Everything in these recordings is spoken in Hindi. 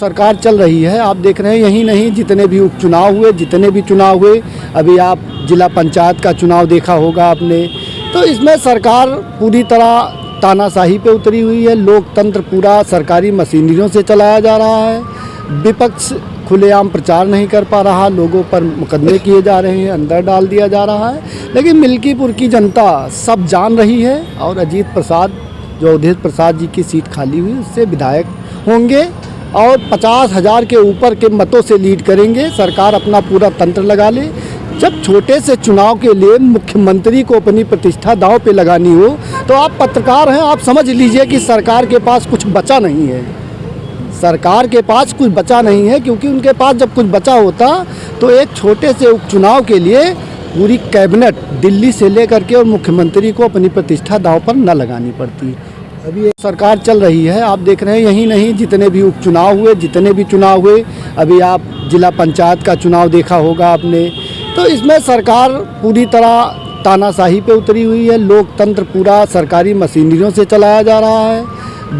सरकार चल रही है। आप देख रहे हैं, यही नहीं जितने भी उपचुनाव हुए, अभी आप जिला पंचायत का चुनाव देखा होगा आपने, तो इसमें सरकार पूरी तरह तानाशाही पे उतरी हुई है। लोकतंत्र पूरा सरकारी मशीनरियों से चलाया जा रहा है। विपक्ष खुलेआम प्रचार नहीं कर पा रहा, लोगों पर मुकदमे किए जा रहे हैं, अंदर डाल दिया जा रहा है। लेकिन मिल्कीपुर की जनता सब जान रही है और अजीत प्रसाद, जो अवधेश प्रसाद जी की सीट खाली हुई, उससे विधायक होंगे और 50,000 के ऊपर के मतों से लीड करेंगे। सरकार अपना पूरा तंत्र लगा ले। जब छोटे से चुनाव के लिए मुख्यमंत्री को अपनी प्रतिष्ठा दांव पे लगानी हो, तो आप पत्रकार हैं, आप समझ लीजिए कि सरकार के पास कुछ बचा नहीं है। सरकार के पास कुछ बचा नहीं है, क्योंकि उनके पास जब कुछ बचा होता तो एक छोटे से उपचुनाव के लिए पूरी कैबिनेट दिल्ली से लेकर के और मुख्यमंत्री को अपनी प्रतिष्ठा दांव पर न लगानी पड़ती। अभी सरकार चल रही है। आप देख रहे हैं, यही नहीं जितने भी चुनाव हुए, अभी आप जिला पंचायत का चुनाव देखा होगा आपने, तो इसमें सरकार पूरी तरह तानाशाही पे उतरी हुई है। लोकतंत्र पूरा सरकारी मशीनरियों से चलाया जा रहा है।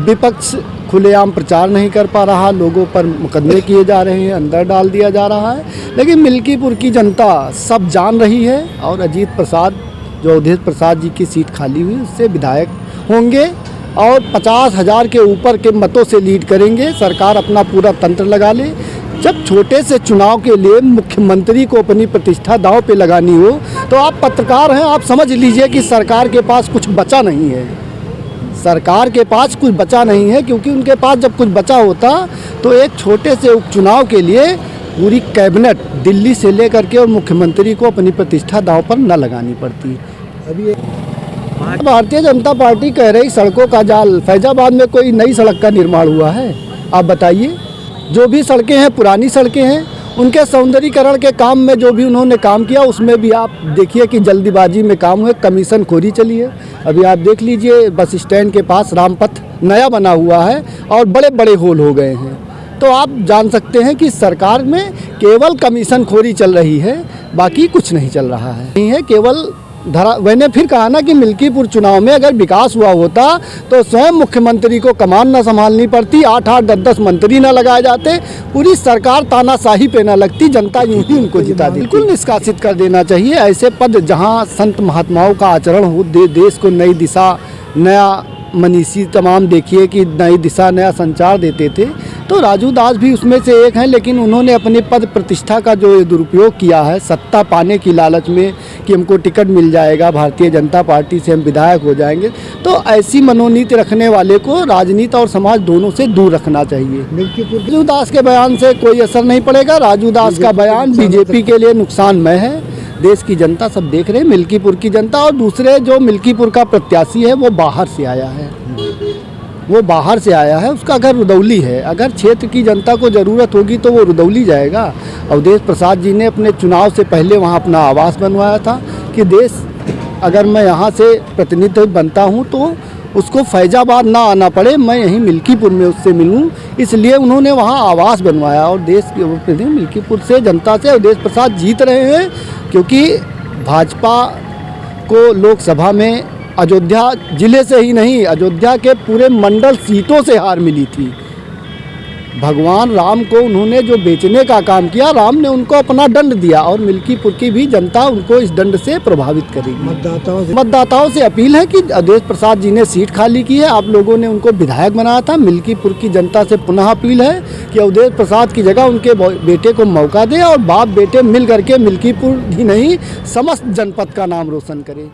विपक्ष खुलेआम प्रचार नहीं कर पा रहा, लोगों पर मुकदमे किए जा रहे हैं, अंदर डाल दिया जा रहा है। लेकिन मिल्कीपुर की जनता सब जान रही है और अजीत प्रसाद, जो अवधेश प्रसाद जी की सीट खाली हुई, उससे विधायक होंगे और 50,000 के ऊपर के मतों से लीड करेंगे। सरकार अपना पूरा तंत्र लगा ले। जब छोटे से चुनाव के लिए मुख्यमंत्री को अपनी प्रतिष्ठा दांव पे लगानी हो, तो आप पत्रकार हैं, आप समझ लीजिए कि सरकार के पास कुछ बचा नहीं है। सरकार के पास कुछ बचा नहीं है, क्योंकि उनके पास जब कुछ बचा होता तो एक छोटे से उपचुनाव के लिए पूरी कैबिनेट दिल्ली से लेकर के और मुख्यमंत्री को अपनी प्रतिष्ठा दांव पर न लगानी पड़ती। अभी भारतीय जनता पार्टी कह रही सड़कों का जाल, फैजाबाद में कोई नई सड़क का निर्माण हुआ है? आप बताइए। जो भी सड़कें हैं पुरानी सड़कें हैं, उनके सौंदर्यीकरण के काम में जो भी उन्होंने काम किया, उसमें भी आप देखिए कि जल्दीबाजी में काम हुए, कमीशन खोरी चली है। अभी आप देख लीजिए, बस स्टैंड के पास रामपथ नया बना हुआ है और बड़े बड़े होल हो गए हैं। तो आप जान सकते हैं कि सरकार में केवल कमीशन खोरी चल रही है, बाकी कुछ नहीं चल रहा है। नहीं है केवल मैंने फिर कहा ना कि मिल्कीपुर चुनाव में अगर विकास हुआ होता तो स्वयं मुख्यमंत्री को कमान न संभालनी पड़ती, 8-8, 10-10 मंत्री न लगाए जाते, पूरी सरकार तानाशाही पे न लगती, जनता यूं ही उनको जिता दी। बिल्कुल निष्कासित कर देना चाहिए ऐसे पद जहां संत महात्माओं का आचरण हो, देश को नई दिशा, नया मनीषी तमाम देखिए कि नई दिशा, नया संचार देते थे। तो राजू दास भी उसमें से एक हैं, लेकिन उन्होंने अपनी पद प्रतिष्ठा का जो दुरुपयोग किया है सत्ता पाने की लालच में कि हमको टिकट मिल जाएगा, भारतीय जनता पार्टी से हम विधायक हो जाएंगे, तो ऐसी मनोनीति रखने वाले को राजनीति और समाज दोनों से दूर रखना चाहिए। राजू दास के बयान से कोई असर नहीं पड़ेगा। राजू दास का बयान बीजेपी के लिए नुकसानमय है। देश की जनता सब देख रहे हैं, मिल्कीपुर की जनता, और दूसरे जो मिल्कीपुर का प्रत्याशी है वो बाहर से आया है, उसका घर रुदौली है। अगर क्षेत्र की जनता को ज़रूरत होगी तो वो रुदौली जाएगा। अवधेश प्रसाद जी ने अपने चुनाव से पहले वहाँ अपना आवास बनवाया था कि देश, अगर मैं यहाँ से प्रतिनिधि बनता हूँ तो उसको फैजाबाद ना आना पड़े, मैं यहीं मिल्कीपुर में उससे मिलूं, इसलिए उन्होंने वहाँ आवास बनवाया। और देश के मिल्कीपुर से जनता से अवधेश प्रसाद जीत रहे हैं, क्योंकि भाजपा को लोकसभा में अयोध्या जिले से ही नहीं, अयोध्या के पूरे मंडल सीटों से हार मिली थी। भगवान राम को उन्होंने जो बेचने का काम किया, राम ने उनको अपना दंड दिया और मिल्कीपुर की भी जनता उनको इस दंड से प्रभावित करेगी। मतदाताओं से अपील है कि अवधेश प्रसाद जी ने सीट खाली की है, आप लोगों ने उनको विधायक बनाया था। मिल्कीपुर की जनता से पुनः अपील है कि अवधेश प्रसाद की जगह उनके बेटे को मौका दें और बाप बेटे मिल करके मिल्कीपुर ही नहीं समस्त जनपद का नाम रोशन करें।